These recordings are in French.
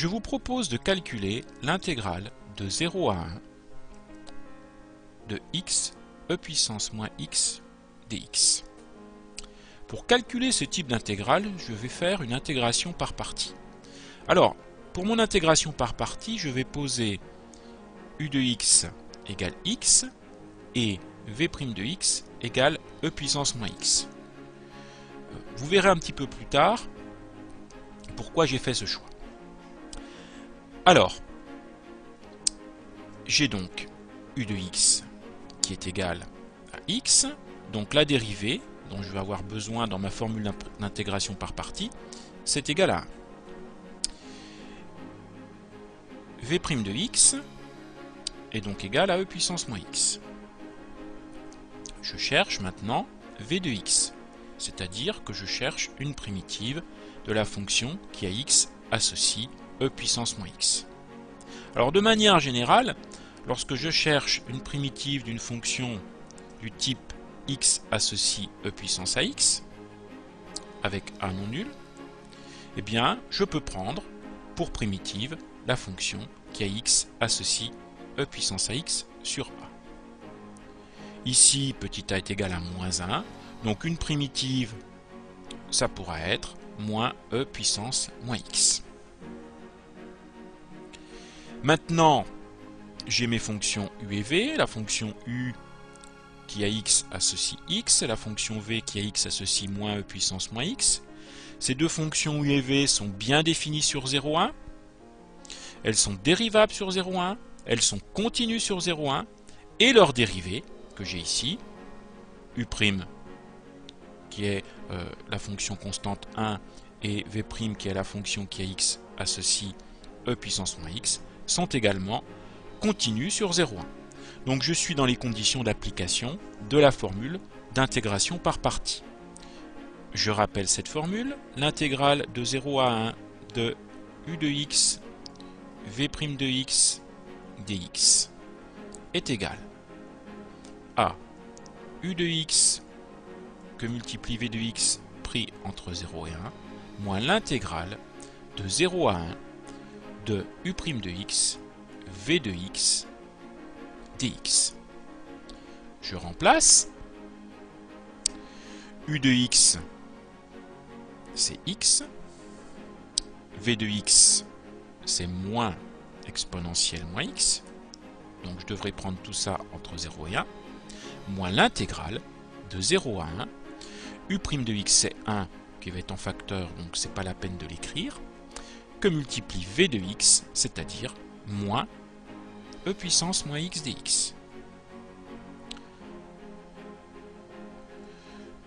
je vous propose de calculer l'intégrale de 0 à 1 de x e puissance moins x dx. Pour calculer ce type d'intégrale, je vais faire une intégration par partie. Alors, pour mon intégration par partie, je vais poser u de x égale x et v' de x égale e puissance moins x. Vous verrez un petit peu plus tard pourquoi j'ai fait ce choix. Alors, j'ai donc u de x qui est égal à x, donc la dérivée dont je vais avoir besoin dans ma formule d'intégration par partie, c'est égal à 1. v' de x est donc égal à e puissance moins x. Je cherche maintenant v de x, c'est-à-dire que je cherche une primitive de la fonction qui à x associe e puissance moins x. Alors de manière générale, lorsque je cherche une primitive d'une fonction du type x associe e puissance à x, avec a non nul, eh bien je peux prendre pour primitive la fonction qui à x associe e puissance à x sur a. Ici, petit a est égal à moins 1, donc une primitive, ça pourra être moins e puissance moins x. Maintenant, j'ai mes fonctions u et v, la fonction u qui à x associe x, et la fonction v qui à x associe moins e puissance moins x. Ces deux fonctions u et v sont bien définies sur 0,1. Elles sont dérivables sur 0,1, elles sont continues sur 0,1, et leur dérivée, que j'ai ici, u' qui est la fonction constante 1, et v' qui est la fonction qui à x associe e puissance moins x, sont également continues sur 0,1. Donc je suis dans les conditions d'application de la formule d'intégration par partie. Je rappelle cette formule, l'intégrale de 0 à 1 de u de x, v' de x dx est égale à u de x que multiplie v de x pris entre 0 et 1, moins l'intégrale de 0 à 1 de u' de x, v de x dx. Je remplace. U de x, c'est x. V de x, c'est moins exponentielle moins x. Donc je devrais prendre tout ça entre 0 et 1. Moins l'intégrale de 0 à 1. U' de x, c'est 1 qui va être en facteur, donc c'est pas la peine de l'écrire. Que multiplie v de x, c'est-à-dire moins e puissance moins x dx.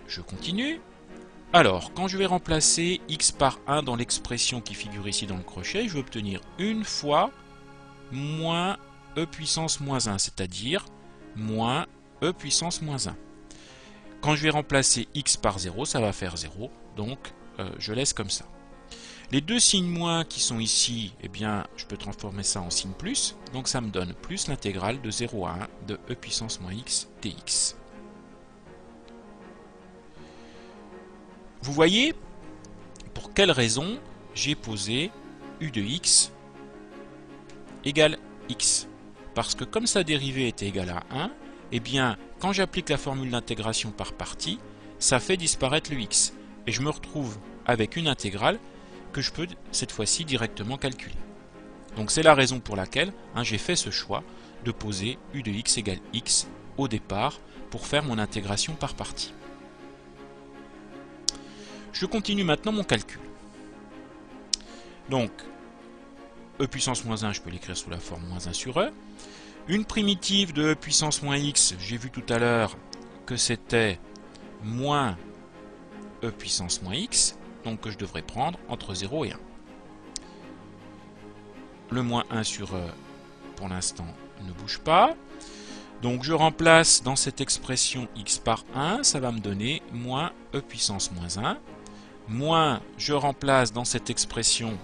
Je continue. Alors, quand je vais remplacer x par 1 dans l'expression qui figure ici dans le crochet, je vais obtenir une fois moins e puissance moins 1, c'est-à-dire moins e puissance moins 1. Quand je vais remplacer x par 0, ça va faire 0, donc je laisse comme ça. Les deux signes moins qui sont ici, eh bien, je peux transformer ça en signe plus, donc ça me donne plus l'intégrale de 0 à 1 de e puissance moins x dx. Vous voyez pour quelle raison j'ai posé u de x égale x. Parce que comme sa dérivée était égale à 1, eh bien, quand j'applique la formule d'intégration par partie, ça fait disparaître le x. Et je me retrouve avec une intégrale que je peux cette fois-ci directement calculer. Donc c'est la raison pour laquelle j'ai fait ce choix de poser u de x égale x au départ pour faire mon intégration par partie. Je continue maintenant mon calcul. Donc, e puissance moins 1, je peux l'écrire sous la forme moins 1 sur e. Une primitive de e puissance moins x, j'ai vu tout à l'heure que c'était moins e puissance moins x, donc que je devrais prendre entre 0 et 1. Le moins 1 sur e, pour l'instant, ne bouge pas. Donc je remplace dans cette expression x par 1, ça va me donner moins e puissance moins 1. Moins, je remplace dans cette expression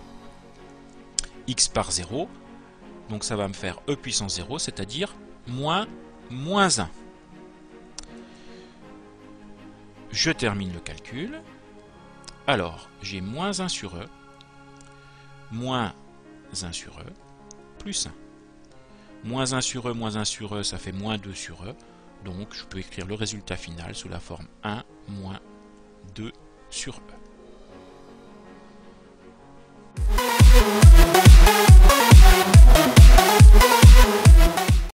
x par 0, donc ça va me faire e puissance 0, c'est-à-dire moins 1. Je termine le calcul. Alors, j'ai moins 1 sur e, moins 1 sur E, plus 1. Moins 1 sur E, moins 1 sur E, ça fait moins 2 sur E. Donc je peux écrire le résultat final sous la forme 1 moins 2 sur E.